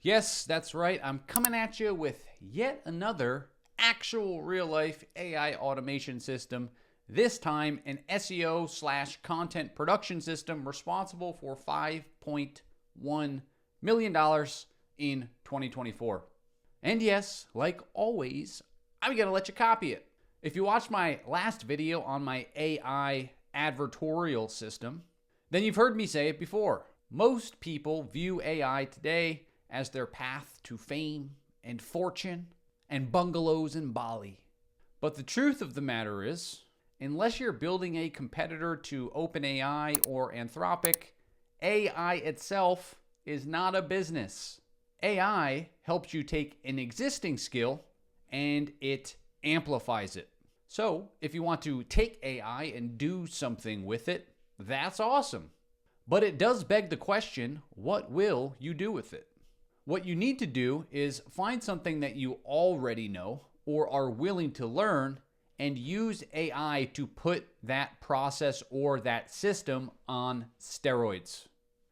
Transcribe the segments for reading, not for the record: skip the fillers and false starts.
Yes, that's right. I'm coming at you with yet another actual real life AI automation system. This time, an SEO slash content production system responsible for $5.1 million in 2024. And yes, like always, I'm going to let you copy it. If you watched my last video on my AI advertorial system, then you've heard me say it before. Most people view AI today as their path to fame and fortune and bungalows in Bali. But the truth of the matter is, unless you're building a competitor to OpenAI or Anthropic, AI itself is not a business. AI helps you take an existing skill and it amplifies it. So if you want to take AI and do something with it, that's awesome. But it does beg the question, what will you do with it? What you need to do is find something that you already know or are willing to learn and use AI to put that process or that system on steroids.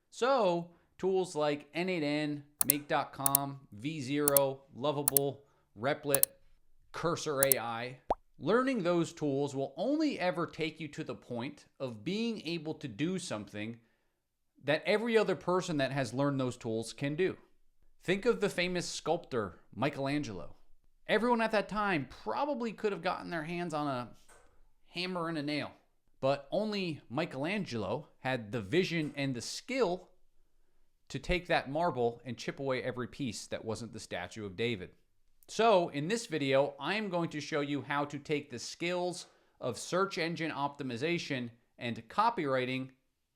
So tools like N8N, Make.com, V0, Lovable, Replit, Cursor AI. Learning those tools will only ever take you to the point of being able to do something that every other person that has learned those tools can do. Think of the famous sculptor, Michelangelo. Everyone at that time probably could have gotten their hands on a hammer and a nail, but only Michelangelo had the vision and the skill to take that marble and chip away every piece that wasn't the statue of David. So in this video, I am going to show you how to take the skills of search engine optimization and copywriting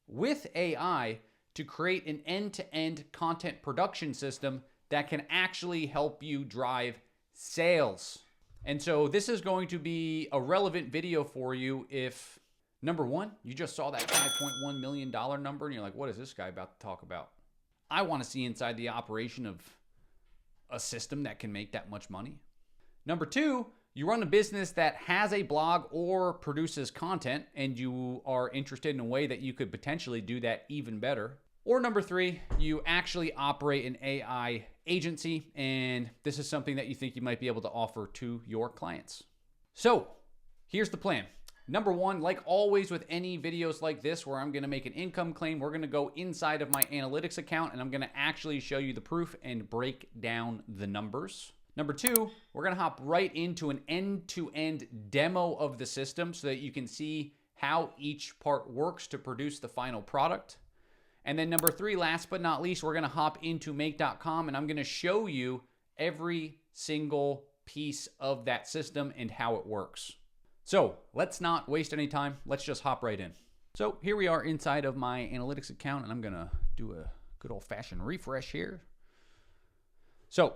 with AI to create an end-to-end content production system that can actually help you drive sales. And so this is going to be a relevant video for you if, number one, you just saw that $5.1 million number and you're like, what is this guy about to talk about? I want to see inside the operation of a system that can make that much money. Number two, you run a business that has a blog or produces content and you are interested in a way that you could potentially do that even better. Or number three, you actually operate an AI agency and this is something that you think you might be able to offer to your clients. So here's the plan. Number one, like always with any videos like this where I'm going to make an income claim, we're going to go inside of my analytics account and I'm going to actually show you the proof and break down the numbers. Number two, we're going to hop right into an end-to-end demo of the system so that you can see how each part works to produce the final product. And then number three, last but not least, we're going to hop into Make.com and I'm going to show you every single piece of that system and how it works. So let's not waste any time. Let's just hop right in. So here we are inside of my analytics account and I'm going to do a good old fashioned refresh here. So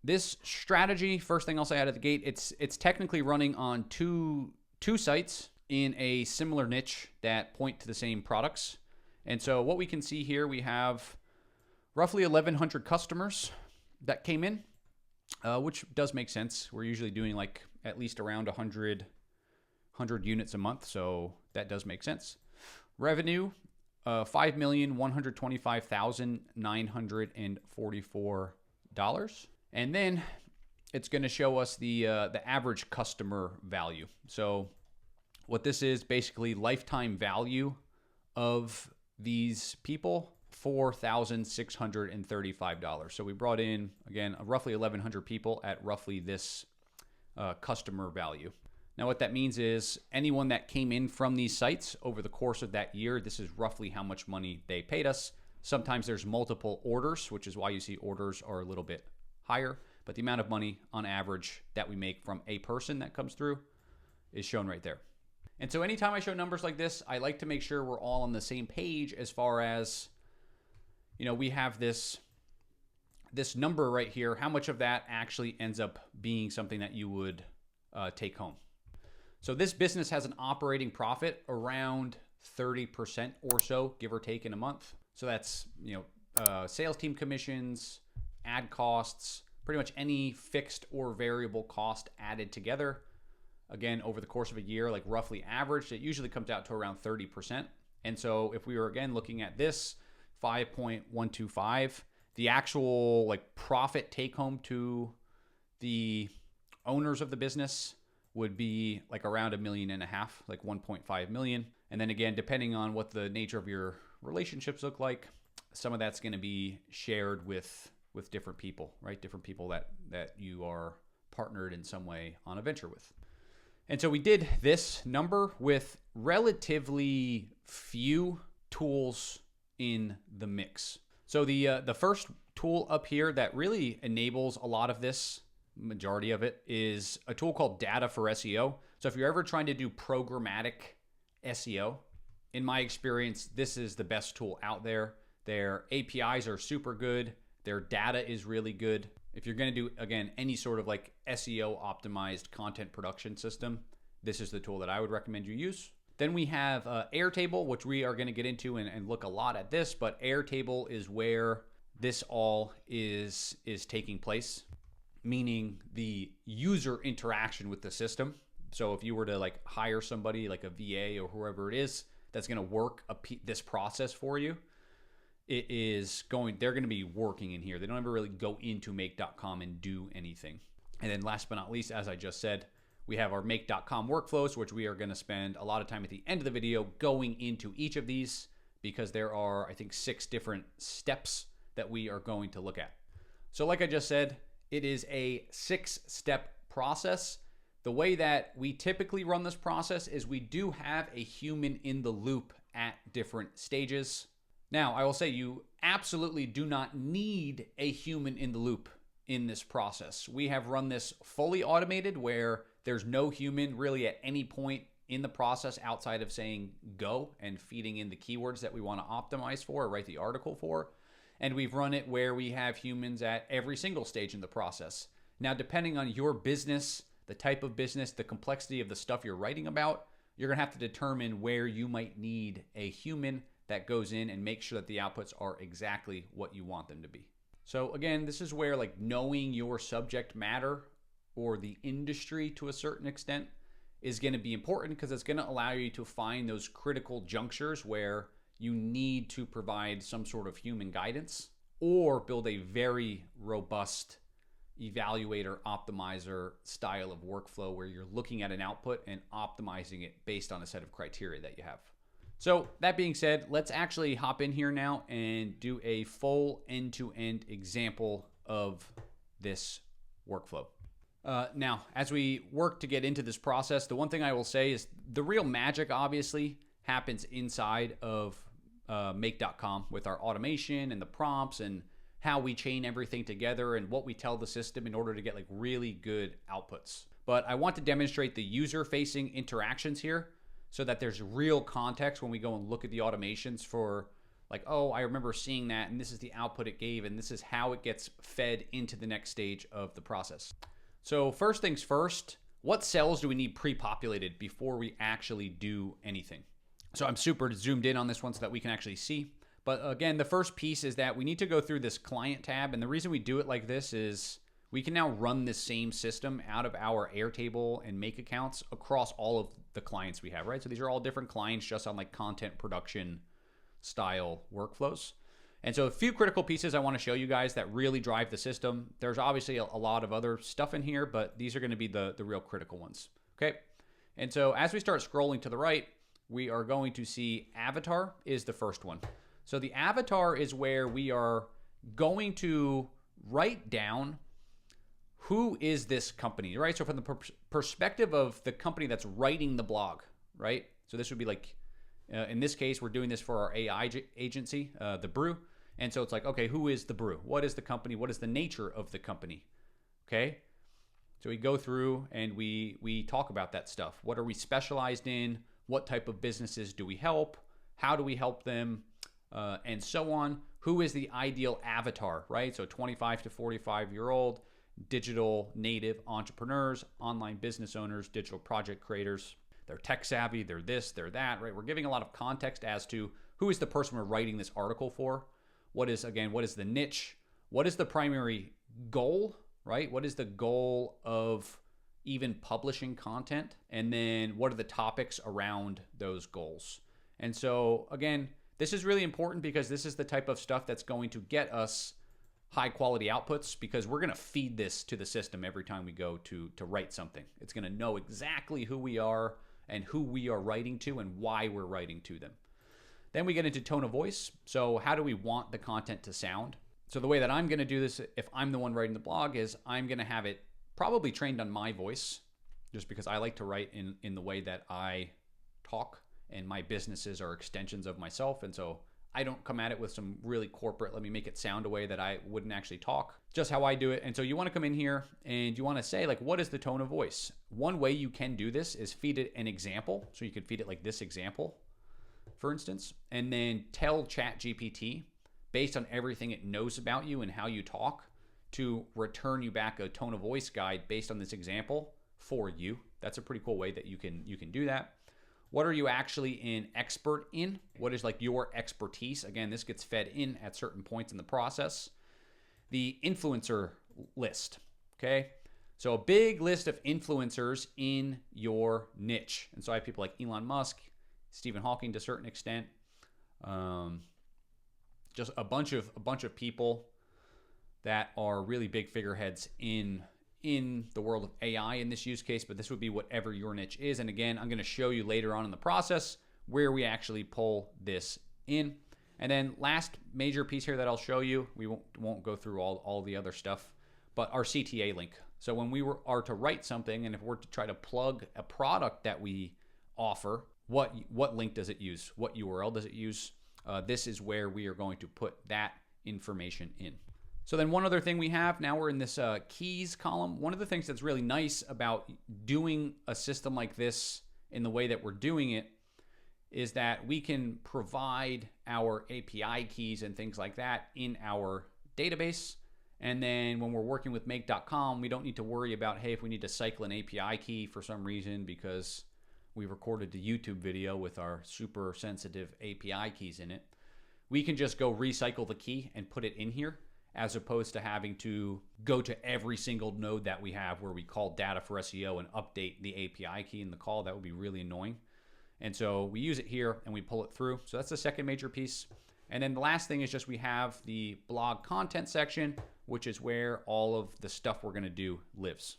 this strategy, first thing I'll say out of the gate, it's technically running on two sites in a similar niche that point to the same products. And so what we can see here, we have roughly 1,100 customers that came in, which does make sense. We're usually doing like at least around 100 units a month, so that does make sense. Revenue, $5,125,944. And then it's going to show us the average customer value. So what this is basically lifetime value of these people, $4,635. So we brought in, again, roughly 1,100 people at roughly this customer value. Now what that means is anyone that came in from these sites over the course of that year, this is roughly how much money they paid us. Sometimes there's multiple orders, which is why you see orders are a little bit higher, but the amount of money on average that we make from a person that comes through is shown right there. And so anytime I show numbers like this, I like to make sure we're all on the same page as far as, you know, we have this number right here. How much of that actually ends up being something that you would take home? So this business has an operating profit around 30% or so, give or take, in a month. So that's, sales team commissions, ad costs, pretty much any fixed or variable cost added together. Again, over the course of a year, like roughly averaged, it usually comes out to around 30%. And so if we were, again, looking at this 5.125, The actual like profit take home to the owners of the business would be like around $1.5 million, like 1.5 million. And then again, depending on what the nature of your relationships look like, some of that's going to be shared with different people, right? Different people that you are partnered in some way on a venture with. And so we did this number with relatively few tools in the mix. So the first tool up here that really enables a lot of this, majority of it, is a tool called Data for SEO. So if you're ever trying to do programmatic SEO, in my experience, this is the best tool out there. Their APIs are super good. Their data is really good. If you're going to do, again, any sort of like SEO optimized content production system, this is the tool that I would recommend you use. Then we have Airtable, which we are going to get into and look a lot at this, but Airtable is where this all is taking place, meaning the user interaction with the system. So if you were to like hire somebody like a VA or whoever it is that's going to work this process for you, they're going to be working in here. They don't ever really go into make.com and do anything. And then last but not least, as I just said, we have our make.com workflows, which we are going to spend a lot of time at the end of the video going into each of these, because there are, I think, 6 different steps that we are going to look at. So like I just said, it is a 6-step process. The way that we typically run this process is we do have a human in the loop at different stages. Now, I will say you absolutely do not need a human in the loop in this process. We have run this fully automated where there's no human really at any point in the process outside of saying go and feeding in the keywords that we want to optimize for or write the article for. And we've run it where we have humans at every single stage in the process. Now, depending on your business, the type of business, the complexity of the stuff you're writing about, you're going to have to determine where you might need a human that goes in and makes sure that the outputs are exactly what you want them to be. So again, this is where like knowing your subject matter or the industry to a certain extent is going to be important, because it's going to allow you to find those critical junctures where you need to provide some sort of human guidance or build a very robust evaluator optimizer style of workflow where you're looking at an output and optimizing it based on a set of criteria that you have. So that being said, let's actually hop in here now and do a full end-to-end example of this workflow. Now, as we work to get into this process, the one thing I will say is the real magic obviously happens inside of make.com with our automation and the prompts and how we chain everything together and what we tell the system in order to get like really good outputs. But I want to demonstrate the user-facing interactions here so that there's real context when we go and look at the automations for like, oh, I remember seeing that and this is the output it gave and this is how it gets fed into the next stage of the process. So first things first, what cells do we need pre-populated before we actually do anything? So I'm super zoomed in on this one so that we can actually see. But again, the first piece is that we need to go through this client tab. And the reason we do it like this is we can now run this same system out of our Airtable and Make accounts across all of the clients we have, right? So these are all different clients just on like content production style workflows. And so a few critical pieces I want to show you guys that really drive the system. There's obviously a lot of other stuff in here, but these are going to be the real critical ones. Okay. And so as we start scrolling to the right, we are going to see avatar is the first one. So the avatar is where we are going to write down who is this company, right? So from the perspective of the company that's writing the blog, right? So this would be like, in this case, we're doing this for our AI agency, The Brew. And so it's like, okay, who is The Brew? What is the company? What is the nature of the company? Okay. So we go through and we talk about that stuff. What are we specialized in? What type of businesses do we help? How do we help them? And so on. Who is the ideal avatar, right? So 25 to 45-year-old digital native entrepreneurs, online business owners, digital project creators. They're tech savvy, they're this, they're that, right? We're giving a lot of context as to who is the person we're writing this article for. What is the niche? What is the primary goal, right? What is the goal of even publishing content? And then what are the topics around those goals? And so again, this is really important because this is the type of stuff that's going to get us high quality outputs, because we're going to feed this to the system every time we go to write something. It's going to know exactly who we are and who we are writing to and why we're writing to them. Then we get into tone of voice. So how do we want the content to sound? So the way that I'm going to do this, if I'm the one writing the blog, is I'm going to have it probably trained on my voice, just because I like to write in the way that I talk, and my businesses are extensions of myself. And so I don't come at it with some really corporate, let me make it sound a way that I wouldn't actually talk, just how I do it. And so you want to come in here and you want to say, like, what is the tone of voice? One way you can do this is feed it an example. So you could feed it like this example, for instance, and then tell ChatGPT, based on everything it knows about you and how you talk, to return you back a tone of voice guide based on this example for you. That's a pretty cool way that you can do that. What are you actually an expert in? What is like your expertise? Again, this gets fed in at certain points in the process. The influencer list, okay? So a big list of influencers in your niche. And so I have people like Elon Musk, Stephen Hawking to a certain extent, just a bunch of people that are really big figureheads in the world of AI in this use case, but this would be whatever your niche is. And again, I'm going to show you later on in the process where we actually pull this in. And then last major piece here that I'll show you, we won't go through all the other stuff, but our CTA link. So when we are to write something, and if we're to try to plug a product that we offer, what link does it use? What URL does it use? This is where we are going to put that information in. So then one other thing we have, now we're in this keys column. One of the things that's really nice about doing a system like this in the way that we're doing it is that we can provide our API keys and things like that in our database. And then when we're working with make.com, we don't need to worry about, hey, if we need to cycle an API key for some reason because we recorded the YouTube video with our super sensitive API keys in it. We can just go recycle the key and put it in here, as opposed to having to go to every single node that we have where we call data for SEO and update the API key in the call. That would be really annoying. And so we use it here and we pull it through. So that's the second major piece. And then the last thing is just we have the blog content section, which is where all of the stuff we're going to do lives.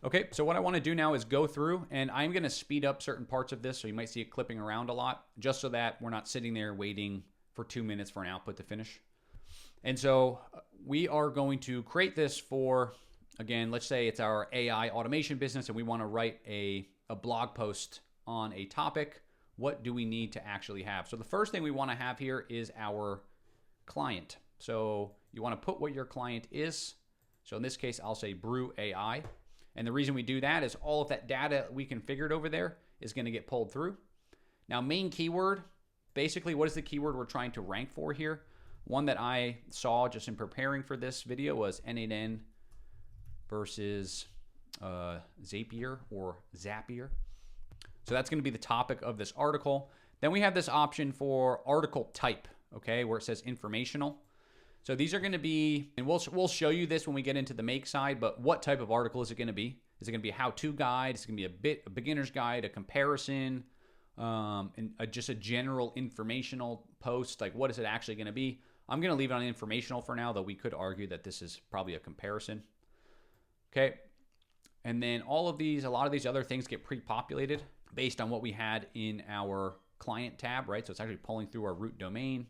Okay, so what I want to do now is go through, and I'm going to speed up certain parts of this, so you might see it clipping around a lot, just so that we're not sitting there waiting for 2 minutes for an output to finish. And so we are going to create this for, again, let's say it's our AI automation business and we want to write a blog post on a topic. What do we need to actually have? So the first thing we want to have here is our client. So you want to put what your client is. So in this case, I'll say Brew AI. And the reason we do that is all of that data we configured over there is going to get pulled through. Now, main keyword, basically, what is the keyword we're trying to rank for here? One that I saw just in preparing for this video was N8N versus Zapier or Zapier. So that's going to be the topic of this article. Then we have this option for article type, okay, where it says informational. So these are going to be, and we'll show you this when we get into the make side, but what type of article is it going to be? Is it going to be a how-to guide? Is it going to be a beginner's guide, a comparison, and just a general informational post? Like, what is it actually going to be? I'm going to leave it on informational for now, though we could argue that this is probably a comparison. Okay. And then a lot of these other things get pre-populated based on what we had in our client tab, right? So it's actually pulling through our root domain.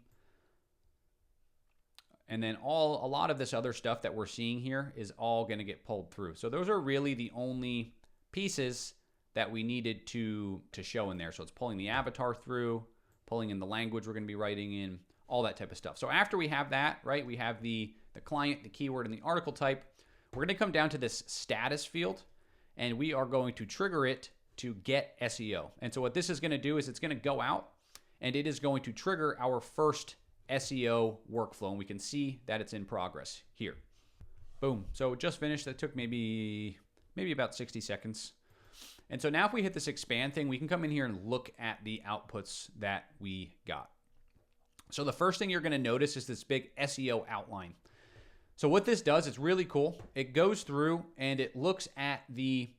And then a lot of this other stuff that we're seeing here is all going to get pulled through. So those are really the only pieces that we needed to show in there. So it's pulling the avatar through, pulling in the language we're going to be writing in, all that type of stuff. So after we have that, right, we have the client, the keyword, and the article type. We're going to come down to this status field, and we are going to trigger it to get SEO. And so what this is going to do is it's going to go out, and it is going to trigger our first SEO workflow, and we can see that it's in progress here. Boom. So it just finished. That took maybe about 60 seconds. And so now if we hit this expand thing, we can come in here and look at the outputs that we got. So the first thing you're going to notice is this big SEO outline. So what this does, it's really cool. It goes through and it looks at the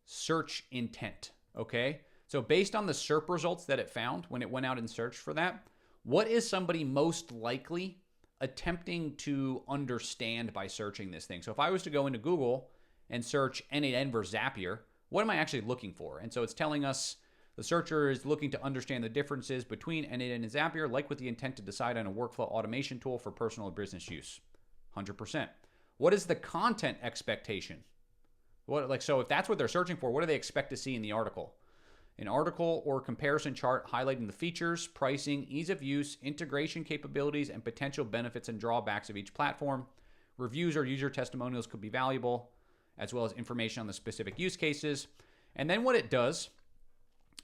search intent, okay? So based on the SERP results that it found when it went out and searched for that, what is somebody most likely attempting to understand by searching this thing. So if I was to go into Google and search N8N versus Zapier, what am I actually looking for? And so it's telling us the searcher is looking to understand the differences between N8N and Zapier, like with the intent to decide on a workflow automation tool for personal or business use. 100%. What is the content expectation? So if that's what they're searching for, what do they expect to see in the article? An article or comparison chart highlighting the features, pricing, ease of use, integration capabilities, and potential benefits and drawbacks of each platform. Reviews or user testimonials could be valuable, as well as information on the specific use cases. And then what it does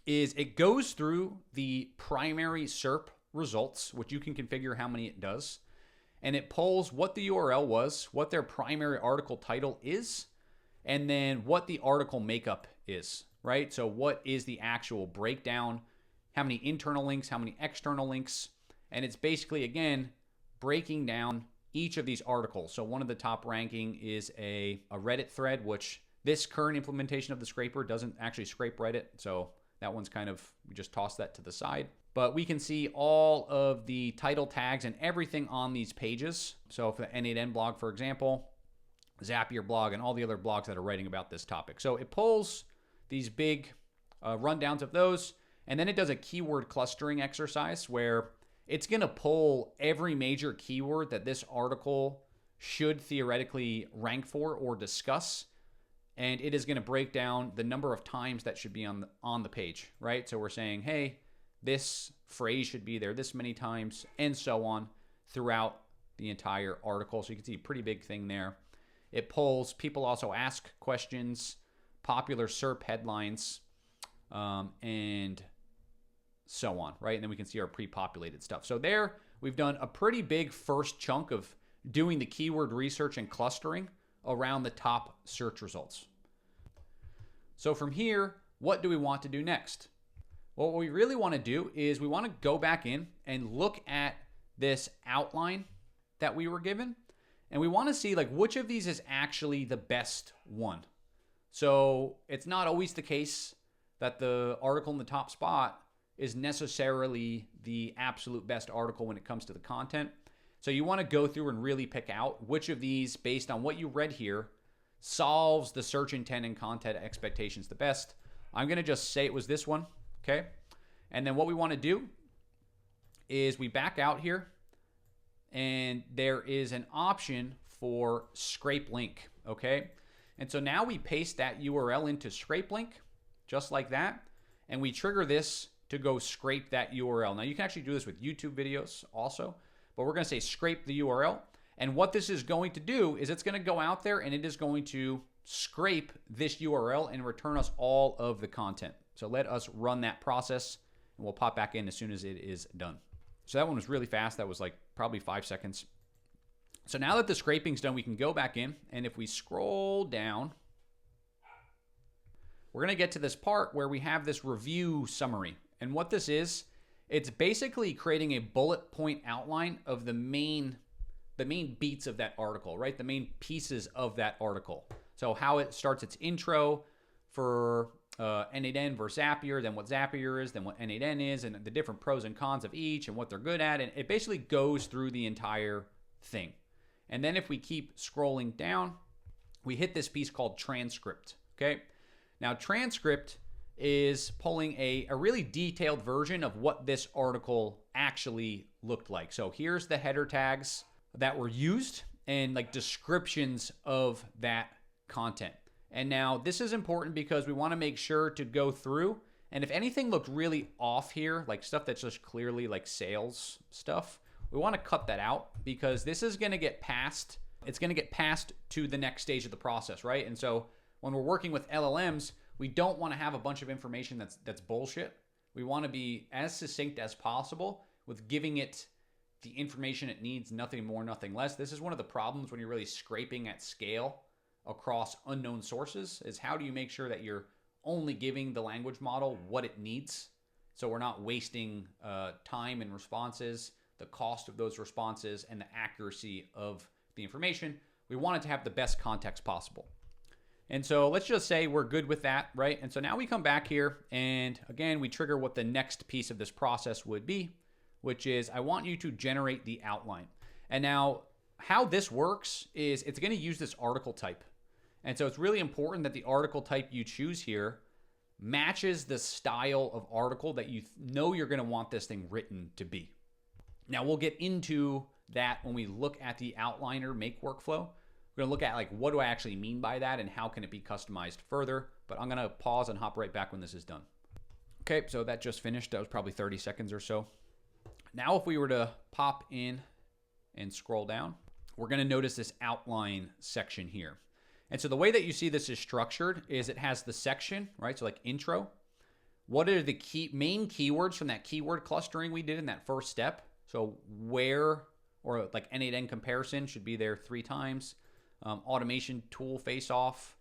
is it goes through the primary SERP results, which you can configure how many it does, and it pulls what the URL was, what their primary article title is, and then what the article makeup is, right? So what is the actual breakdown, how many internal links, how many external links, and it's basically, again, breaking down each of these articles. So one of the top ranking is a Reddit thread, which this current implementation of the scraper doesn't actually scrape Reddit, so that one's kind of, we just toss that to the side. But we can see all of the title tags and everything on these pages. So for the N8N blog, for example, Zapier blog, and all the other blogs that are writing about this topic. So it pulls these big rundowns of those, and then it does a keyword clustering exercise where it's going to pull every major keyword that this article should theoretically rank for or discuss, and it is going to break down the number of times that should be on the page, right? So we're saying, hey, this phrase should be there this many times, and so on throughout the entire article. So you can see a pretty big thing there. It pulls, people also ask questions, popular SERP headlines, and so on, right? And then we can see our pre-populated stuff. So there, we've done a pretty big first chunk of doing the keyword research and clustering around the top search results. So from here, what do we want to do next? Well, what we really want to do is we want to go back in and look at this outline that we were given, and we want to see like which of these is actually the best one. So it's not always the case that the article in the top spot is necessarily the absolute best article when it comes to the content. So you want to go through and really pick out which of these, based on what you read here, solves the search intent and content expectations the best. I'm going to just say it was this one, okay? And then what we want to do is we back out here, and there is an option for scrape link, okay? And so now we paste that URL into scrape link, just like that, and we trigger this to go scrape that URL. Now you can actually do this with YouTube videos also, but we're going to say scrape the URL. And what this is going to do is it's going to go out there and it is going to scrape this URL and return us all of the content. So let us run that process, and we'll pop back in as soon as it is done. So that one was really fast. That was like probably 5 seconds. So now that the scraping's done, we can go back in, and if we scroll down, we're going to get to this part where we have this review summary. And what this is, it's basically creating a bullet point outline of the main beats of that article, right? The main pieces of that article. So how it starts its intro for N8N versus Zapier, then what Zapier is, then what N8N is, and the different pros and cons of each and what they're good at. And it basically goes through the entire thing. And then if we keep scrolling down, we hit this piece called transcript, okay? Now transcript is pulling a really detailed version of what this article actually looked like. So here's the header tags that were used and like descriptions of that content. And now this is important because we want to make sure to go through, and if anything looked really off here, like stuff that's just clearly like sales stuff, we want to cut that out because this is going to get passed. It's going to get passed to the next stage of the process, right? And so when we're working with LLMs, we don't want to have a bunch of information that's bullshit. We want to be as succinct as possible with giving it the information it needs, nothing more, nothing less. This is one of the problems when you're really scraping at scale across unknown sources, is how do you make sure that you're only giving the language model what it needs, so we're not wasting time and responses, the cost of those responses, and the accuracy of the information. We want it to have the best context possible. And so let's just say we're good with that, right? And so now we come back here, and again, we trigger what the next piece of this process would be, which is I want you to generate the outline. And now how this works is it's going to use this article type. And so it's really important that the article type you choose here matches the style of article that you know you're going to want this thing written to be. Now we'll get into that when we look at the outliner make workflow. We're going to look at like what do I actually mean by that and how can it be customized further. But I'm going to pause and hop right back when this is done. Okay, so that just finished. That was probably 30 seconds or so. Now if we were to pop in and scroll down, we're going to notice this outline section here. And so the way that you see this is structured is it has the section, right? So like intro. What are the main keywords from that keyword clustering we did in that first step? So where, or like N8N comparison should be there 3 times. Automation tool face-off,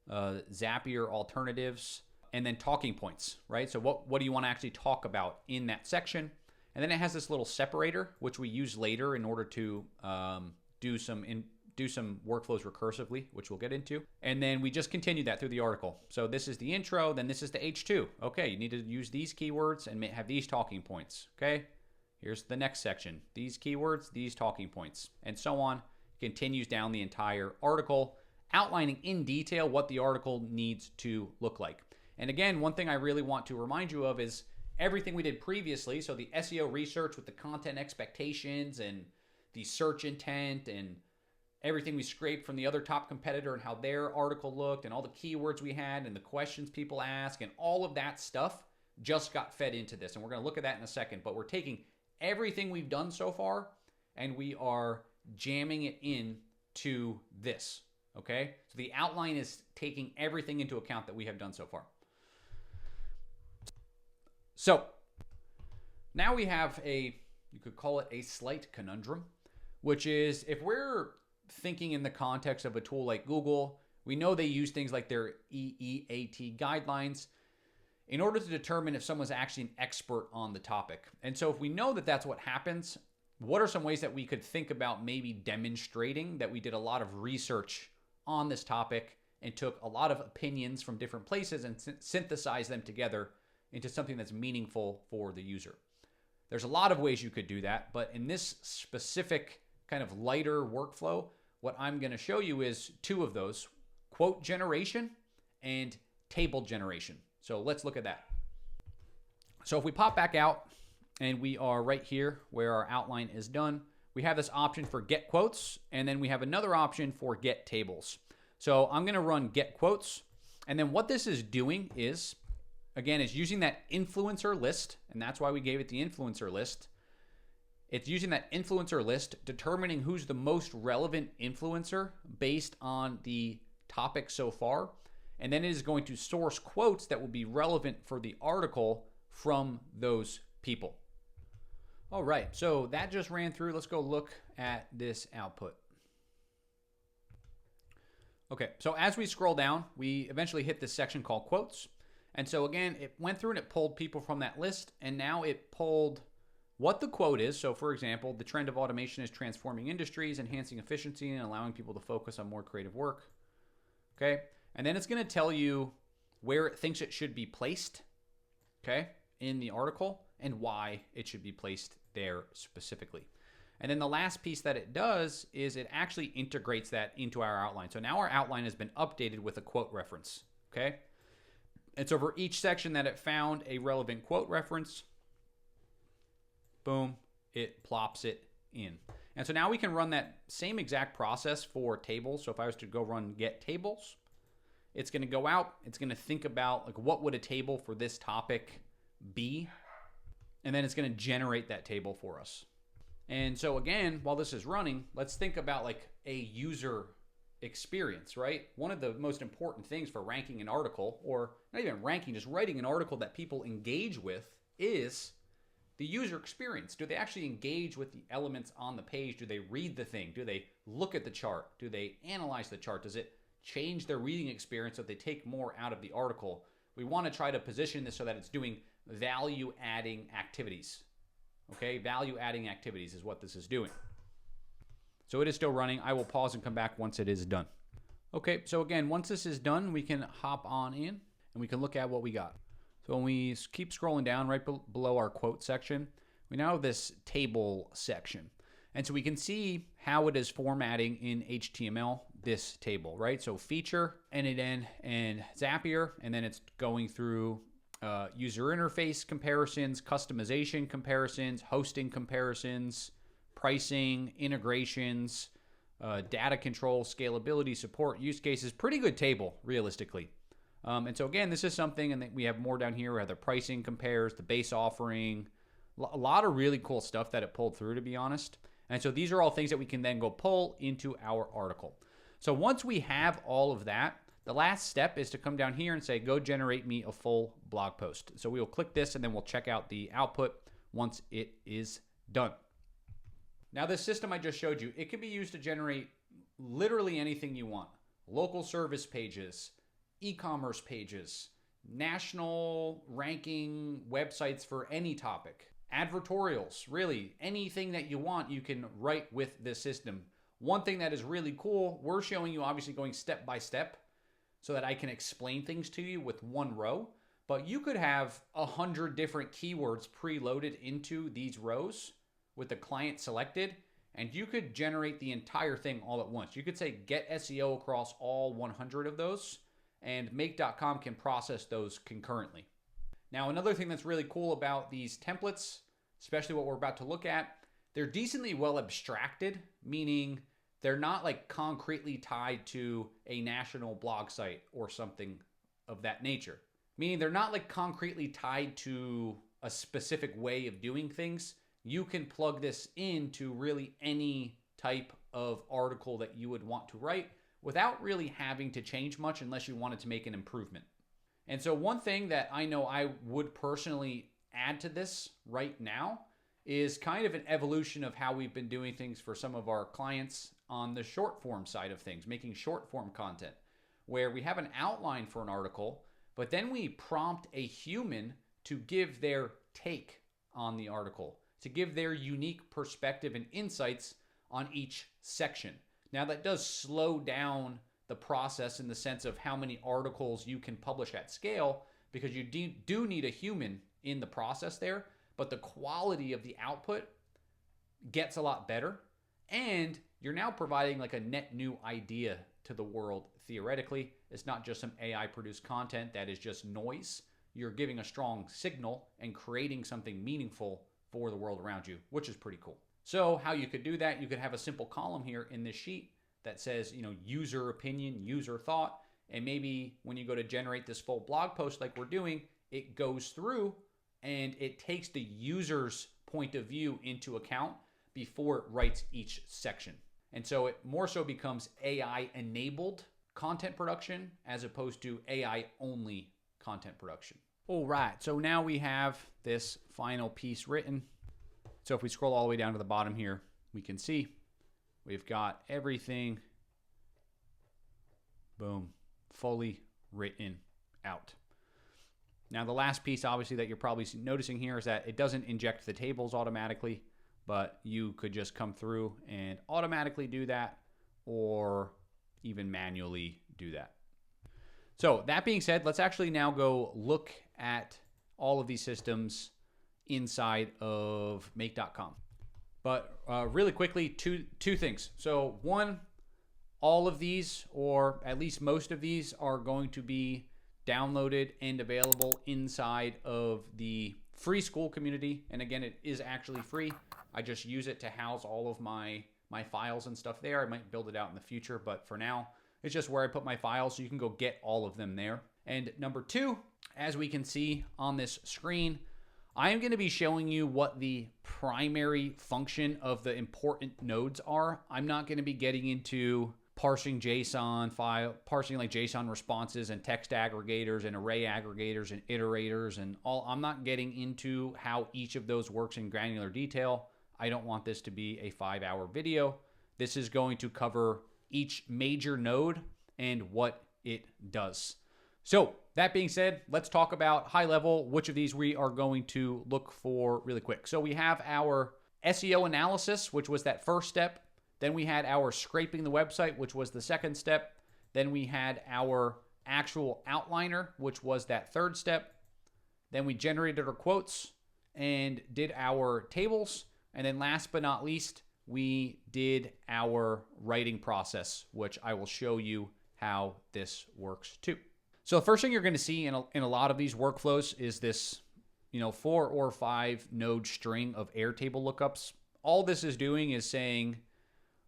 Zapier alternatives, and then talking points, right? So what do you want to actually talk about in that section? And then it has this little separator, which we use later in order to do some workflows recursively, which we'll get into. And then we just continue that through the article. So this is the intro, then this is the H2. Okay, you need to use these keywords and have these talking points. Okay, here's the next section. These keywords, these talking points, and so on. Continues down the entire article, outlining in detail what the article needs to look like. And again, one thing I really want to remind you of is everything we did previously. So the SEO research with the content expectations and the search intent and everything we scraped from the other top competitor and how their article looked and all the keywords we had and the questions people ask and all of that stuff just got fed into this. And we're going to look at that in a second. But we're taking everything we've done so far and we are jamming it in to this. Okay? So the outline is taking everything into account that we have done so far. So now we have you could call it a slight conundrum, which is if we're thinking in the context of a tool like Google, we know they use things like their EEAT guidelines in order to determine if someone's actually an expert on the topic. And so if we know that that's what happens, what are some ways that we could think about maybe demonstrating that we did a lot of research on this topic and took a lot of opinions from different places and synthesized them together into something that's meaningful for the user? There's a lot of ways you could do that, but in this specific kind of lighter workflow, what I'm going to show you is 2 of those: quote generation and table generation. So let's look at that. So if we pop back out and we are right here where our outline is done, we have this option for get quotes, and then we have another option for get tables. So I'm going to run get quotes, and then what this is doing is, again, it's using that influencer list, and that's why we gave it the influencer list. It's using that influencer list, determining who's the most relevant influencer based on the topic so far. And then it is going to source quotes that will be relevant for the article from those people. All right, so that just ran through. Let's go look at this output. Okay, so as we scroll down, we eventually hit this section called quotes. And so again, it went through and it pulled people from that list, and now it pulled what the quote is. So for example, the trend of automation is transforming industries, enhancing efficiency, and allowing people to focus on more creative work. Okay, and then it's going to tell you where it thinks it should be placed, okay, in the article, and why it should be placed there specifically. And then the last piece that it does is it actually integrates that into our outline. So now our outline has been updated with a quote reference, okay? And so for each section that it found a relevant quote reference, boom, it plops it in. And so now we can run that same exact process for tables. So if I was to go run get tables, it's going to go out, it's going to think about like what would a table for this topic be, and then it's going to generate that table for us. And so again, while this is running, let's think about like a user experience, right? One of the most important things for ranking an article, or not even ranking, just writing an article that people engage with, is the user experience. Do they actually engage with the elements on the page? Do they read the thing? Do they look at the chart? Do they analyze the chart? Does it change their reading experience so they take more out of the article? We want to try to position this so that it's doing value-adding activities. Okay, value-adding activities is what this is doing. So it is still running. I will pause and come back once it is done. Okay, so again, once this is done, we can hop on in and we can look at what we got. So when we keep scrolling down right below our quote section, we now have this table section. And so we can see how it is formatting in HTML this table, right? So feature, NNN, and Zapier, and then it's going through user interface comparisons, customization comparisons, hosting comparisons, pricing, integrations, data control, scalability, support, use cases. Pretty good table, realistically. And so again, this is something, and we have more down here. We have the pricing compares, the base offering, a lot of really cool stuff that it pulled through, to be honest. And so these are all things that we can then go pull into our article. So once we have all of that, the last step is to come down here and say, go generate me a full blog post. So we will click this and then we'll check out the output once it is done. Now this system I just showed you, it can be used to generate literally anything you want. Local service pages, e-commerce pages, national ranking websites for any topic, advertorials, really anything that you want you can write with this system. One thing that is really cool, we're showing you obviously going step by step so that I can explain things to you with one row, but you could have 100 different keywords preloaded into these rows with the client selected, and you could generate the entire thing all at once. You could say get SEO across all 100 of those, and make.com can process those concurrently. Now, another thing that's really cool about these templates, especially what we're about to look at, they're decently well abstracted, meaning they're not like concretely tied to a national blog site or something of that nature. Meaning they're not like concretely tied to a specific way of doing things. You can plug this into really any type of article that you would want to write without really having to change much unless you wanted to make an improvement. And so one thing that I know I would personally add to this right now is kind of an evolution of how we've been doing things for some of our clients on the short form side of things, making short form content, where we have an outline for an article, but then we prompt a human to give their take on the article, to give their unique perspective and insights on each section. Now that does slow down the process in the sense of how many articles you can publish at scale, because you do need a human in the process there, but the quality of the output gets a lot better, and you're now providing like a net new idea to the world theoretically. It's not just some AI produced content that is just noise. You're giving a strong signal and creating something meaningful for the world around you, which is pretty cool. So how you could do that, you could have a simple column here in this sheet that says, user opinion, user thought, and maybe when you go to generate this full blog post like we're doing, it goes through and it takes the user's point of view into account before it writes each section. And so it more so becomes AI-enabled content production as opposed to AI-only content production. All right, so now we have this final piece written. So if we scroll all the way down to the bottom here, we can see we've got everything, boom, fully written out. Now the last piece obviously that you're probably noticing here is that it doesn't inject the tables automatically, but you could just come through and automatically do that or even manually do that. So that being said, let's actually now go look at all of these systems inside of make.com. But really quickly, two things. So one, all of these, or at least most of these, are going to be downloaded and available inside of the free school community. And again, it is actually free. I just use it to house all of my files and stuff there. I might build it out in the future, but for now, it's just where I put my files, so you can go get all of them there. And number two, as we can see on this screen, I am going to be showing you what the primary function of the important nodes are. I'm not going to be getting into parsing JSON file, parsing like JSON responses and text aggregators and array aggregators and iterators and all. I'm not getting into how each of those works in granular detail. I don't want this to be a 5-hour video. This is going to cover each major node and what it does. So that being said, let's talk about high level, which of these we are going to look for really quick. So we have our SEO analysis, which was that first step. Then we had our scraping the website, which was the second step. Then we had our actual outliner, which was that third step. Then we generated our quotes and did our tables. And then last but not least, we did our writing process, which I will show you how this works too. So the first thing you're going to see in a lot of these workflows is this, 4 or 5 node string of Airtable lookups. All this is doing is saying,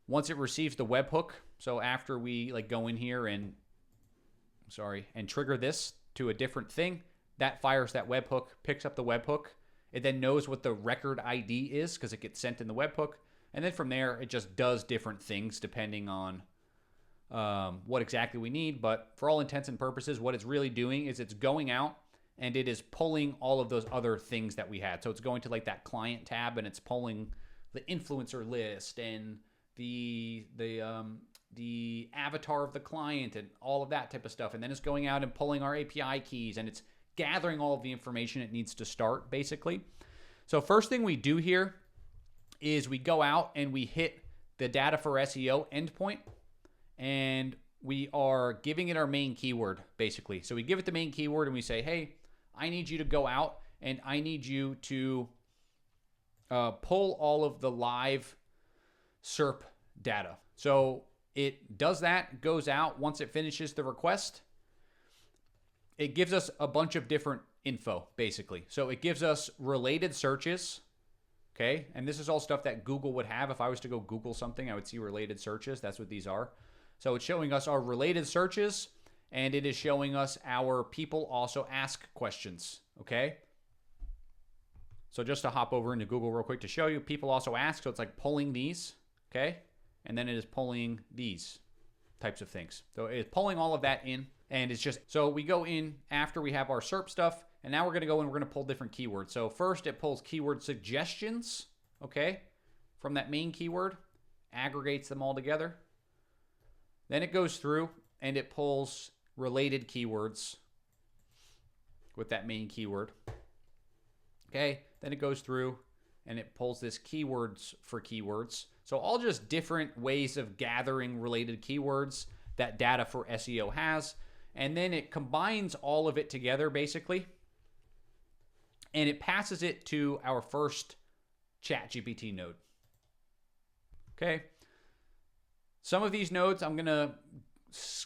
once it receives the webhook, so after we go in here and trigger this to a different thing, that fires that webhook, picks up the webhook. It then knows what the record ID is because it gets sent in the webhook. And then from there, it just does different things depending on what exactly we need. But for all intents and purposes, what it's really doing is it's going out and it is pulling all of those other things that we had. So it's going to that client tab and it's pulling the influencer list and the avatar of the client and all of that type of stuff. And then it's going out and pulling our API keys and it's gathering all of the information it needs to start, basically. So first thing we do here is we go out and we hit the data for SEO endpoint, and we are giving it our main keyword, basically. So we give it the main keyword and we say, hey, I need you to go out and I need you to pull all of the live SERP data. So it does that, goes out. Once it finishes the request, it gives us a bunch of different info, basically. So it gives us related searches, okay? And this is all stuff that Google would have. If I was to go Google something, I would see related searches. That's what these are. So it's showing us our related searches, and it is showing us our people also ask questions, okay? So just to hop over into Google real quick to show you, people also ask. So it's pulling these, okay? And then it is pulling these types of things. So it's pulling all of that in. And it's just, so we go in after we have our SERP stuff, and now we're going to go and we're going to pull different keywords. So first it pulls keyword suggestions, okay, from that main keyword, aggregates them all together. Then it goes through and it pulls related keywords with that main keyword. Okay, then it goes through and it pulls this keywords for keywords. So all just different ways of gathering related keywords that data for SEO has. And then it combines all of it together, basically, and it passes it to our first ChatGPT node. Okay. Some of these nodes I'm going to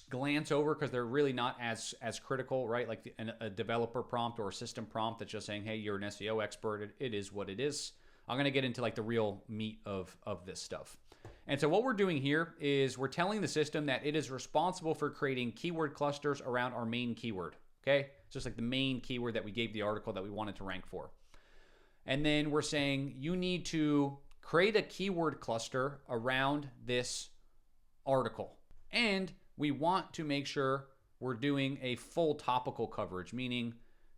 glance over because they're really not as critical, right? Like a developer prompt or a system prompt that's just saying, hey, you're an SEO expert. It is what it is. I'm going to get into the real meat of this stuff. And so what we're doing here is we're telling the system that it is responsible for creating keyword clusters around our main keyword, okay? It's just the main keyword that we gave the article that we wanted to rank for. And then we're saying you need to create a keyword cluster around this article. And we want to make sure we're doing a full topical coverage, meaning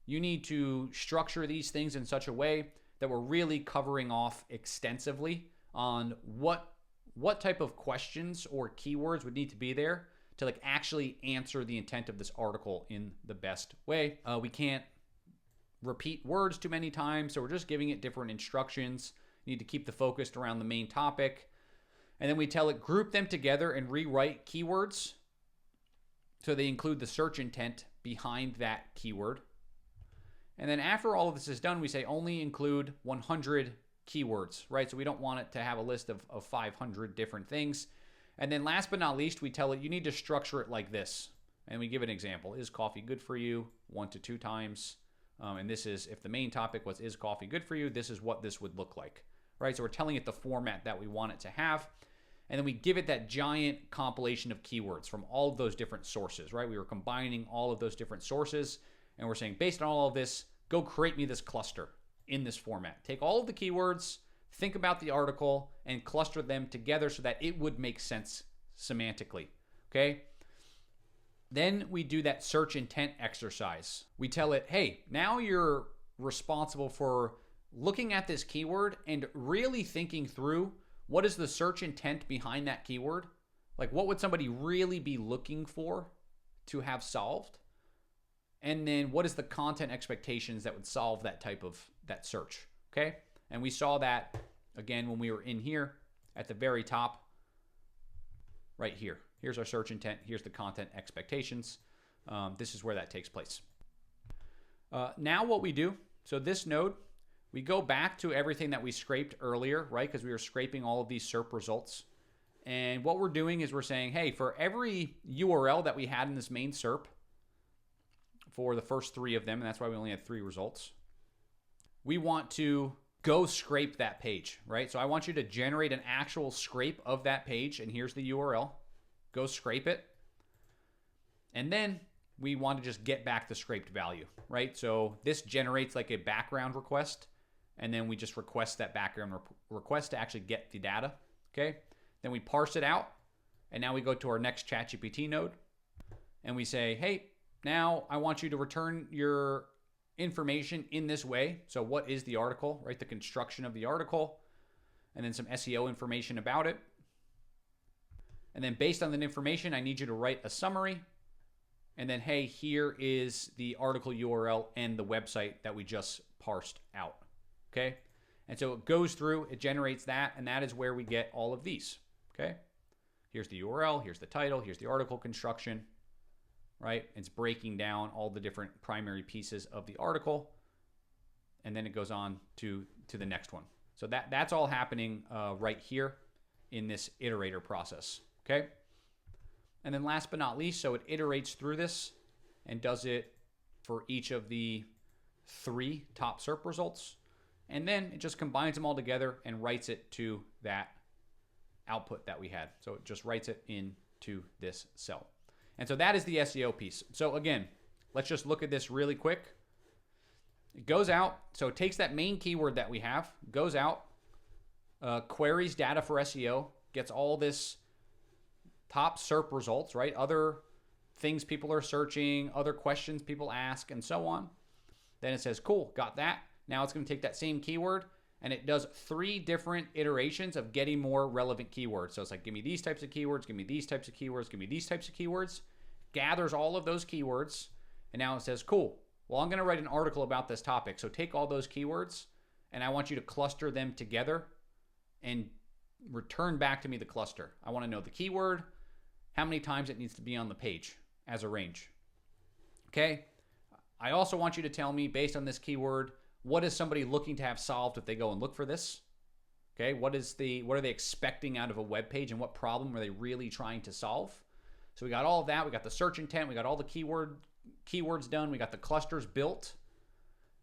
you need to structure these things in such a way that we're really covering off extensively on what type of questions or keywords would need to be there to actually answer the intent of this article in the best way. We can't repeat words too many times, so we're just giving it different instructions. You need to keep the focus around the main topic. And then we tell it group them together and rewrite keywords so they include the search intent behind that keyword. And then after all of this is done, we say only include 100 keywords, right? So we don't want it to have a list of 500 different things. And then last but not least, we tell it you need to structure it like this. And we give an example. Is coffee good for you? 1 to 2 times. And this is, if the main topic was, is coffee good for you? This is what this would look like, right? So we're telling it the format that we want it to have. And then we give it that giant compilation of keywords from all of those different sources, right? We were combining all of those different sources. And we're saying, based on all of this, go create me this cluster in this format. Take all of the keywords, think about the article, and cluster them together so that it would make sense semantically, okay? Then we do that search intent exercise. We tell it, hey, now you're responsible for looking at this keyword and really thinking through what is the search intent behind that keyword? What would somebody really be looking for to have solved? And then what is the content expectations that would solve that type of that search, okay? And we saw that, again, when we were in here at the very top, right here. Here's our search intent. Here's the content expectations. This is where that takes place. Now what we do, so this node, we go back to everything that we scraped earlier, right? Because we were scraping all of these SERP results. And what we're doing is we're saying, hey, for every URL that we had in this main SERP, for the first 3 of them, and that's why we only had 3 results, we want to go scrape that page, right? So I want you to generate an actual scrape of that page, and here's the URL. Go scrape it. And then we want to just get back the scraped value, right? So this generates like a background request, and then we just request that background request to actually get the data, okay? Then we parse it out, and now we go to our next ChatGPT node, and we say, hey, now I want you to return your information in this way. So what is the article, right? The construction of the article, and then some SEO information about it. And then based on that information, I need you to write a summary. And then, hey, here is the article URL and the website that we just parsed out, okay? And so it goes through, it generates that, and that is where we get all of these, okay? Here's the URL, here's the title, here's the article construction, right? It's breaking down all the different primary pieces of the article, and then it goes on to the next one. So that's all happening right here in this iterator process, okay? And then last but not least, so it iterates through this and does it for each of the 3 top SERP results. And then it just combines them all together and writes it to that output that we had. So it just writes it into this cell. And so that is the SEO piece. So again, let's just look at this really quick. It goes out, so it takes that main keyword that we have, goes out, queries data for SEO, gets all this top SERP results, right? Other things people are searching, other questions people ask, and so on. Then it says, cool, got that. Now it's going to take that same keyword, and it does 3 different iterations of getting more relevant keywords. So it's like, give me these types of keywords, give me these types of keywords, give me these types of keywords, gathers all of those keywords, and now it says, cool, well, I'm going to write an article about this topic. So take all those keywords, and I want you to cluster them together and return back to me the cluster. I want to know the keyword, how many times it needs to be on the page as a range. Okay? I also want you to tell me, based on this keyword, what is somebody looking to have solved if they go and look for this? Okay, what are they expecting out of a web page, and what problem are they really trying to solve? So we got all of that. We got the search intent. We got all the keywords done. We got the clusters built.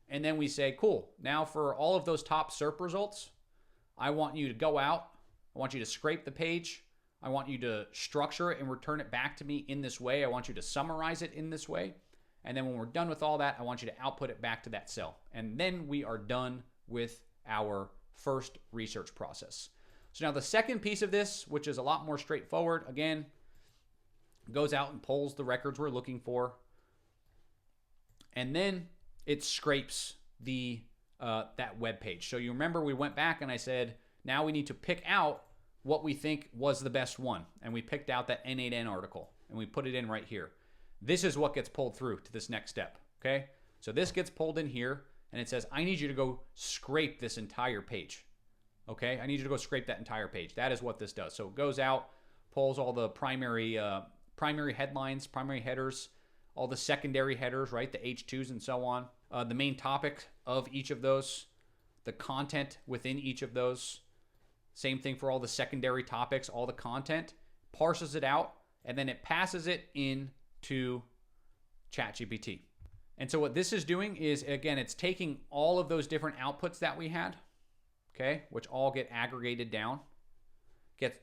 And then we say, cool, now for all of those top SERP results, I want you to go out. I want you to scrape the page. I want you to structure it and return it back to me in this way. I want you to summarize it in this way. And then when we're done with all that, I want you to output it back to that cell. And then we are done with our first research process. So now the second piece of this, which is a lot more straightforward, again, goes out and pulls the records we're looking for. And then it scrapes the that web page. So you remember we went back and I said, now we need to pick out what we think was the best one. And we picked out that N8N article and we put it in right here. This is what gets pulled through to this next step, okay? So this gets pulled in here and it says, I need you to go scrape this entire page, okay? I need you to go scrape that entire page. That is what this does. So it goes out, pulls all the primary headlines, primary headers, all the secondary headers, right? The H2s and so on. The main topic of each of those, the content within each of those. Same thing for all the secondary topics, all the content, parses it out, and then it passes it into ChatGPT. And so what this is doing is, again, it's taking all of those different outputs that we had, okay, which all get aggregated down.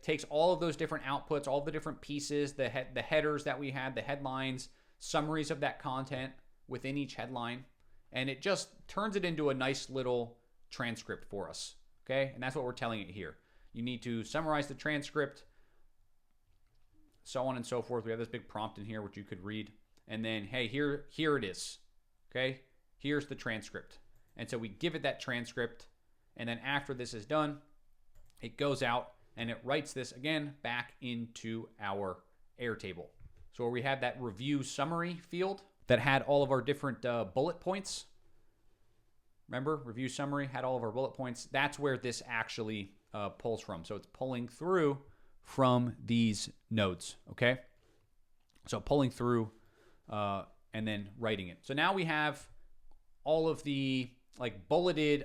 Takes all of those different outputs, all the different pieces, the headers that we had, the headlines, summaries of that content within each headline, and it just turns it into a nice little transcript for us, okay? And that's what we're telling it here. You need to summarize the transcript, so on and so forth. We have this big prompt in here which you could read, and then, hey, here it is, okay? Here's the transcript. And so we give it that transcript, and then after this is done, it goes out and it writes this again back into our Airtable. So where we had that review summary field that had all of our different bullet points. Remember, review summary had all of our bullet points. That's where this actually pulls from. So it's pulling through from these nodes, okay? So pulling through and then writing it. So now we have all of the like bulleted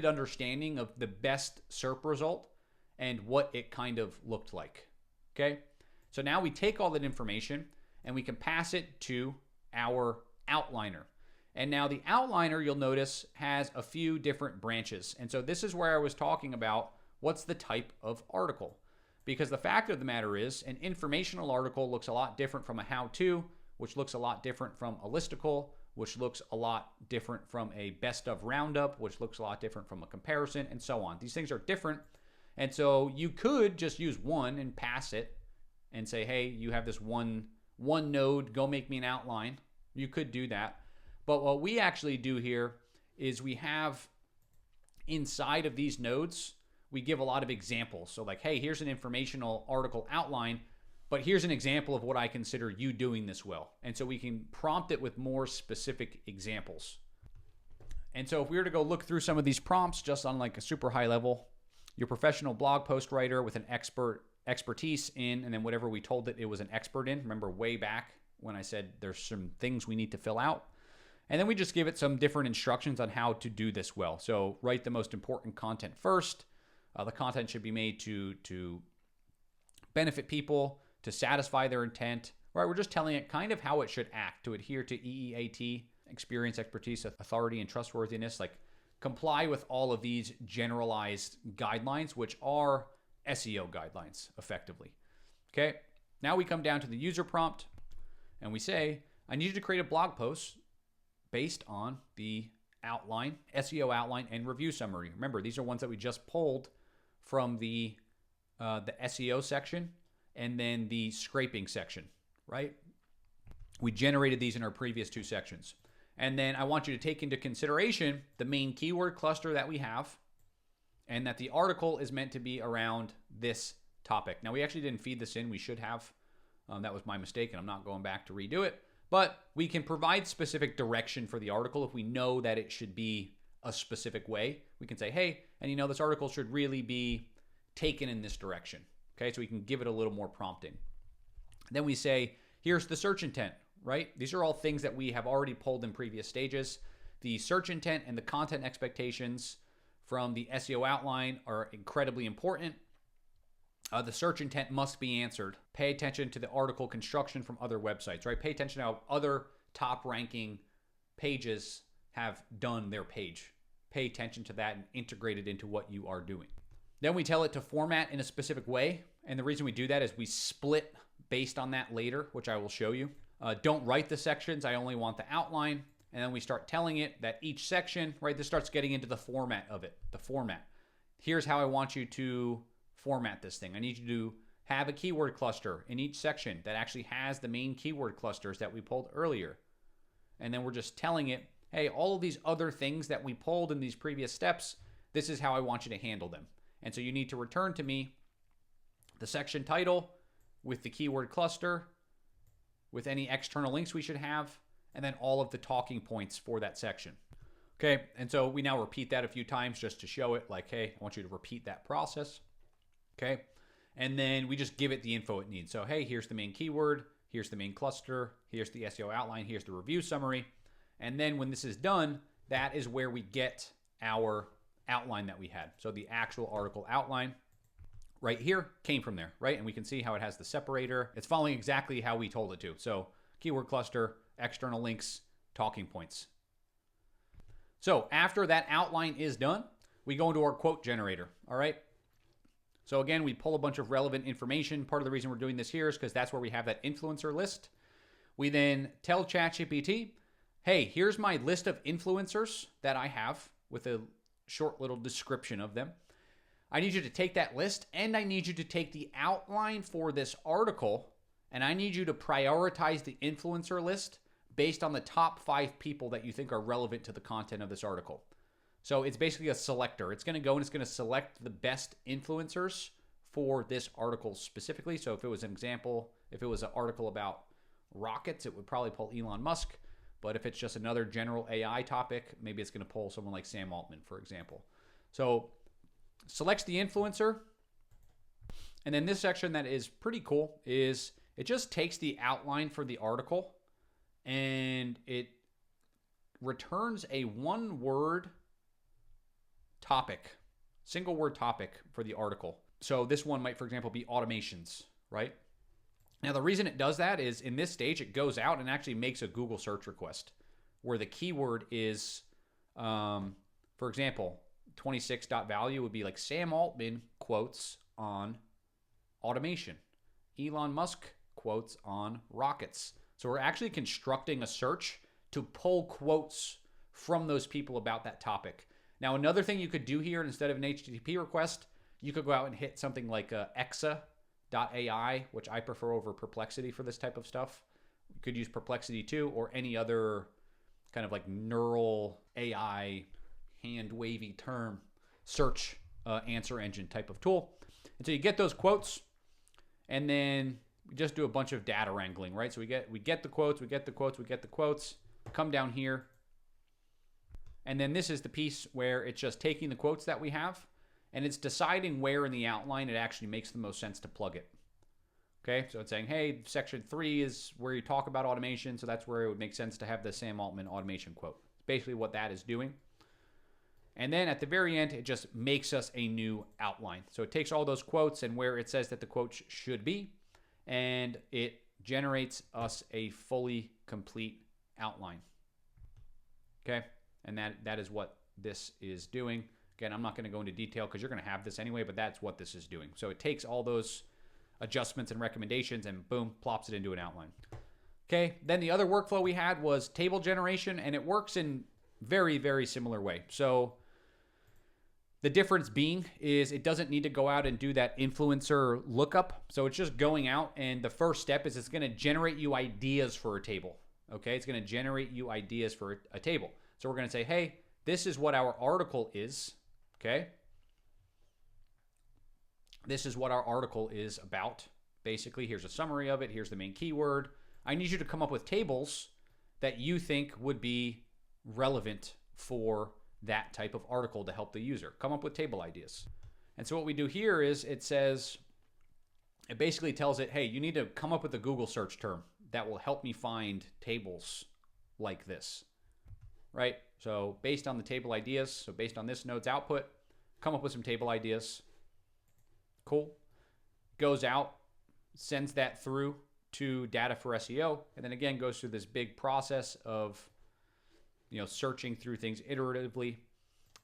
understanding of the best SERP result and what it kind of looked like. Okay, so now we take all that information and we can pass it to our outliner. And now the outliner, you'll notice, has a few different branches. And so this is where I was talking about what's the type of article. Because the fact of the matter is, an informational article looks a lot different from a how-to, which looks a lot different from a listicle, which looks a lot different from a best of roundup, which looks a lot different from a comparison, and so on. These things are different. And so you could just use one and pass it and say, hey, you have this one node, go make me an outline. You could do that. But what we actually do here is we have inside of these nodes, we give a lot of examples. So like, hey, here's an informational article outline, but here's an example of what I consider you doing this well. And so we can prompt it with more specific examples. And so if we were to go look through some of these prompts just on like a super high level, your professional blog post writer with an expertise in, and then whatever we told it was an expert in. Remember way back when I said there's some things we need to fill out. And then we just give it some different instructions on how to do this well. So write the most important content first. The content should be made to benefit people, to satisfy their intent. Right? We're just telling it kind of how it should act, to adhere to EEAT, experience, expertise, authority, and trustworthiness. Like comply with all of these generalized guidelines, which are SEO guidelines, effectively. Okay. Now we come down to the user prompt, and we say, I need you to create a blog post based on the outline, SEO outline, and review summary. Remember, these are ones that we just pulled from the SEO section and then the scraping section, right? We generated these in our previous two sections. And then I want you to take into consideration the main keyword cluster that we have, and that the article is meant to be around this topic. Now, we actually didn't feed this in. We should have. That was my mistake, and I'm not going back to redo it. But we can provide specific direction for the article if we know that it should be a specific way. We can say, hey, and you know, this article should really be taken in this direction. Okay, so we can give it a little more prompting. Then we say, here's the search intent, right? These are all things that we have already pulled in previous stages. The search intent and the content expectations from the SEO outline are incredibly important. The search intent must be answered. Pay attention to the article construction from other websites, right? Pay attention to how other top ranking pages have done their page. Pay attention to that and integrate it into what you are doing. Then we tell it to format in a specific way. And the reason we do that is we split based on that later, which I will show you. Don't write the sections. I only want the outline. And then we start telling it that each section, right? This starts getting into the format of it, the format. Here's how I want you to format this thing. I need you to have a keyword cluster in each section that actually has the main keyword clusters that we pulled earlier. And then we're just telling it, hey, all of these other things that we pulled in these previous steps, this is how I want you to handle them. And so you need to return to me the section title with the keyword cluster, with any external links we should have, and then all of the talking points for that section. Okay, and so we now repeat that a few times just to show it like, hey, I want you to repeat that process. Okay, and then we just give it the info it needs. So, hey, here's the main keyword, here's the main cluster, here's the SEO outline, here's the review summary. And then when this is done, that is where we get our outline that we had. So the actual article outline right here came from there, right? And we can see how it has the separator. It's following exactly how we told it to. So keyword cluster, external links, talking points. So after that outline is done, we go into our quote generator, all right? So again, we pull a bunch of relevant information. Part of the reason we're doing this here is because that's where we have that influencer list. We then tell ChatGPT, hey, here's my list of influencers that I have with a short little description of them. I need you to take that list, and I need you to take the outline for this article, and I need you to prioritize the influencer list based on the top 5 people that you think are relevant to the content of this article. So it's basically a selector. It's going to go and it's going to select the best influencers for this article specifically. So if it was an example, if it was an article about rockets, it would probably pull Elon Musk. But if it's just another general AI topic, maybe it's going to pull someone like Sam Altman, for example. So selects the influencer. And then this section that is pretty cool is it just takes the outline for the article and it returns a 1-word topic, single word topic for the article. So this one might, for example, be automations, right? Now, the reason it does that is in this stage, it goes out and actually makes a Google search request where the keyword is, for example, 26.value would be like Sam Altman quotes on automation, Elon Musk quotes on rockets. So we're actually constructing a search to pull quotes from those people about that topic. Now, another thing you could do here, instead of an HTTP request, you could go out and hit something like exa.ai, which I prefer over Perplexity for this type of stuff. You could use Perplexity too, or any other kind of like neural AI, hand wavy term search answer engine type of tool. And so you get those quotes, and then we just do a bunch of data wrangling, right? So we get the quotes, we get the quotes, come down here. And then this is the piece where it's just taking the quotes that we have and it's deciding where in the outline it actually makes the most sense to plug it. Okay, so it's saying, hey, section 3 is where you talk about automation, so that's where it would make sense to have the Sam Altman automation quote. It's basically what that is doing. And then at the very end, it just makes us a new outline. So it takes all those quotes and where it says that the quotes should be, and it generates us a fully complete outline. Okay, and that is what this is doing. Again, I'm not going to go into detail because you're going to have this anyway, but that's what this is doing. So it takes all those adjustments and recommendations and boom, plops it into an outline. Okay, then the other workflow we had was table generation, and it works in very, very similar way. So the difference being is it doesn't need to go out and do that influencer lookup. So it's just going out, and the first step is it's going to generate you ideas for a table. Okay, it's going to generate you ideas for a table. So we're going to say, hey, this is what our article is. Okay, this is what our article is about. Basically, here's a summary of it. Here's the main keyword. I need you to come up with tables that you think would be relevant for that type of article to help the user. Come up with table ideas. And so what we do here is it basically tells it, hey, you need to come up with a Google search term that will help me find tables like this, right? So based on the table ideas, so based on this node's output, come up with some table ideas. Cool. Goes out, sends that through to data for SEO, and then again goes through this big process of searching through things iteratively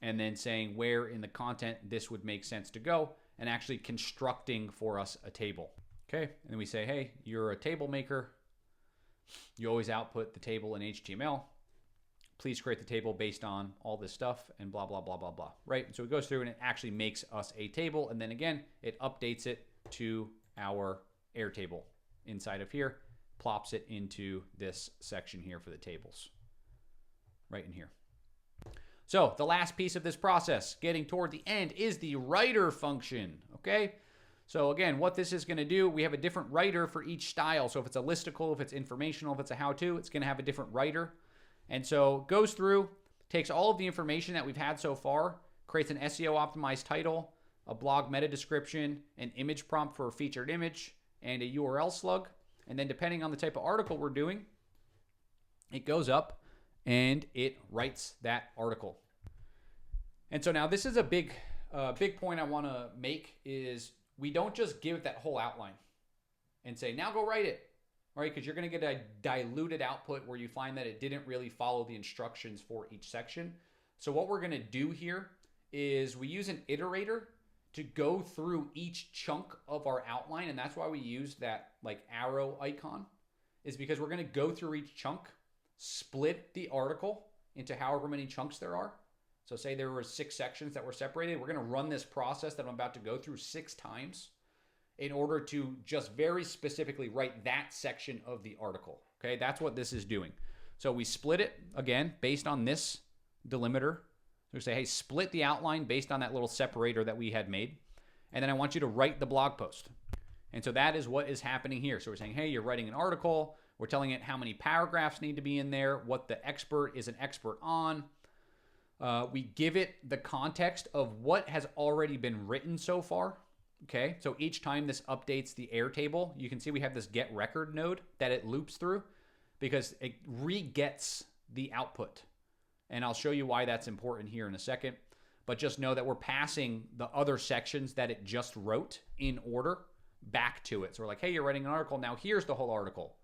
and then saying where in the content this would make sense to go and actually constructing for us a table. Okay, and then we say, hey, you're a table maker. You always output the table in HTML. Please create the table based on all this stuff and blah, blah, blah, blah, blah, right? So it goes through and it actually makes us a table. And then again, it updates it to our Airtable inside of here, plops it into this section here for the tables, right in here. So the last piece of this process, getting toward the end, is the writer function, okay? So again, what this is going to do, we have a different writer for each style. So if it's a listicle, if it's informational, if it's a how-to, it's going to have a different writer. And so goes through, takes all of the information that we've had so far, creates an SEO optimized title, a blog meta description, an image prompt for a featured image, and a URL slug. And then depending on the type of article we're doing, it goes up and it writes that article. And so now this is a big point I want to make is we don't just give that whole outline and say, now go write it. Right, because you're going to get a diluted output where you find that it didn't really follow the instructions for each section. So what we're going to do here is we use an iterator to go through each chunk of our outline, and that's why we use that like arrow icon, is because we're going to go through each chunk, split the article into however many chunks there are. So say there were 6 sections that were separated. We're going to run this process that I'm about to go through 6 times in order to just very specifically write that section of the article. Okay, that's what this is doing. So we split it, again, based on this delimiter. So we say, hey, split the outline based on that little separator that we had made. And then I want you to write the blog post. And so that is what is happening here. So we're saying, hey, you're writing an article. We're telling it how many paragraphs need to be in there, what the expert is an expert on. We give it the context of what has already been written so far. Okay, so each time this updates the Airtable, you can see we have this get record node that it loops through because it re-gets the output. And I'll show you why that's important here in a second. but just know that we're passing the other sections that it just wrote in order back to it. So we're like, hey, you're writing an article. Now here's the whole article.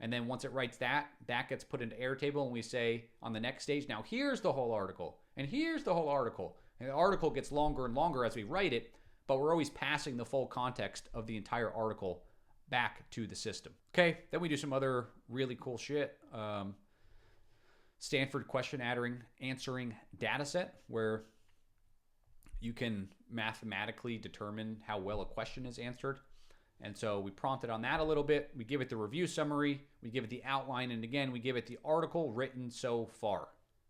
And then once it writes that, that gets put into Airtable, and we say on the next stage, now here's the whole article, and here's the whole article. And the article gets longer and longer as we write it, but we're always passing the full context of the entire article back to the system. Okay, then we do some other really cool shit. Stanford question answering data set, where you can mathematically determine how well a question is answered. And so we prompted on that a little bit. We give it the review summary, we give it the outline, and again, we give it the article written so far.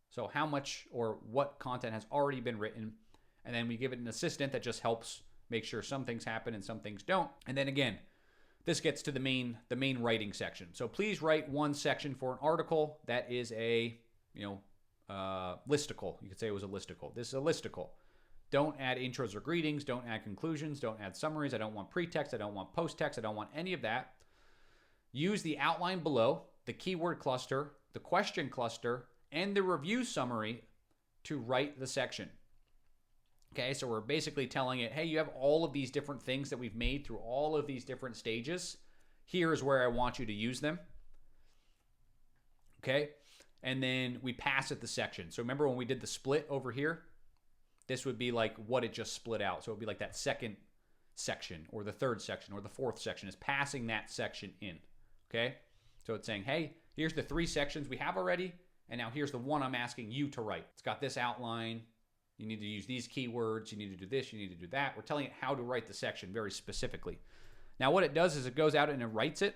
So how much or what content has already been written. And then we give it an assistant that just helps make sure some things happen and some things don't. And then again, this gets to the main writing section. So please write one section for an article that is a, listicle. You could say it was a listicle. This is a listicle. Don't add intros or greetings. Don't add conclusions. Don't add summaries. I don't want pretext. I don't want post-text. I don't want any of that. Use the outline below, the keyword cluster, the question cluster, and the review summary to write the section. Okay, so we're basically telling it, hey, you have all of these different things that we've made through all of these different stages. Here's where I want you to use them. Okay, and then we pass it the section. So remember when we did the split over here? This would be like what it just split out. So it would be like that second section or the third section or the fourth section is passing that section in. Okay, so it's saying, hey, here's the 3 sections we have already. And now here's the one I'm asking you to write. It's got this outline. You need to use these keywords. You need to do this. You need to do that. We're telling it how to write the section very specifically. Now what it does is it goes out and it writes it.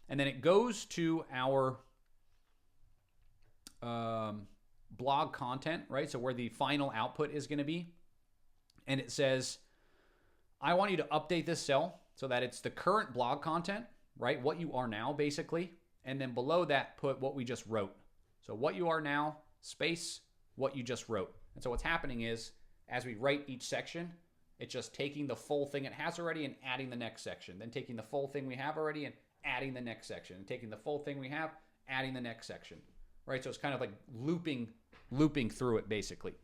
And then it goes to our blog content, right? So where the final output is going to be. And it says, I want you to update this cell so that it's the current blog content, right? What you are now, basically. And then below that, put what we just wrote. So what you are now, space, what you just wrote. And so what's happening is, as we write each section, it's just taking the full thing it has already and adding the next section. Then taking the full thing we have already and adding the next section. And taking the full thing we have, adding the next section. Right? So it's kind of like looping through it, basically.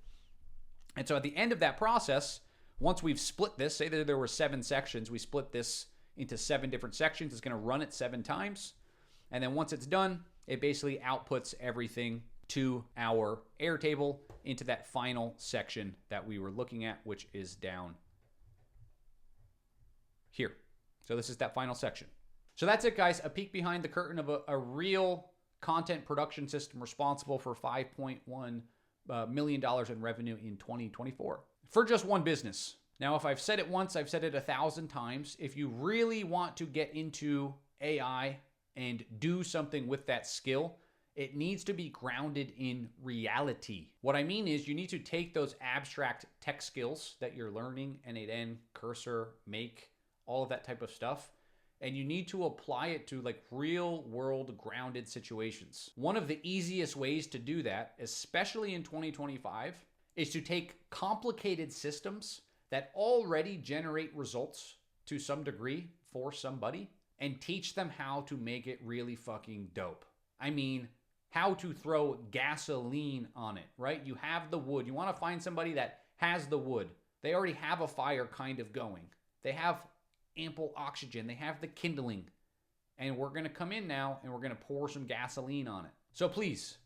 And so at the end of that process, once we've split this, say that there were 7 sections, we split this into 7 different sections. It's going to run it 7 times. And then once it's done, it basically outputs everything to our Airtable into that final section that we were looking at, which is down here. So this is that final section. So that's it, guys. A peek behind the curtain of a real content production system responsible for $5.1 million in revenue in 2024 for just one business. Now, if I've said it once, I've said it 1,000 times. If you really want to get into AI and do something with that skill, it needs to be grounded in reality. What I mean is you need to take those abstract tech skills that you're learning, N8N, cursor, make, all of that type of stuff, and you need to apply it to like real world grounded situations. One of the easiest ways to do that, especially in 2025, is to take complicated systems that already generate results to some degree for somebody and teach them how to make it really fucking dope. I mean, how to throw gasoline on it, right? You have the wood. You want to find somebody that has the wood. They already have a fire kind of going. They have ample oxygen. They have the kindling. And we're going to come in now and we're going to pour some gasoline on it. So please,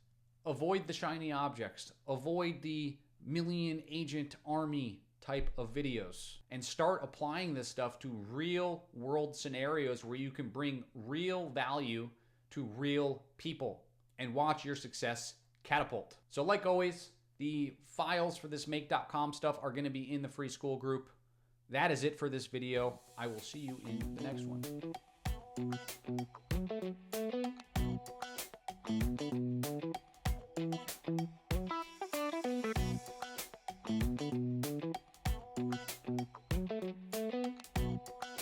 avoid the shiny objects. Avoid the million agent army type of videos and start applying this stuff to real world scenarios where you can bring real value to real people and watch your success catapult. So like always, the files for this make.com stuff are going to be in the free school group. That is it for this video. I will see you in the next one.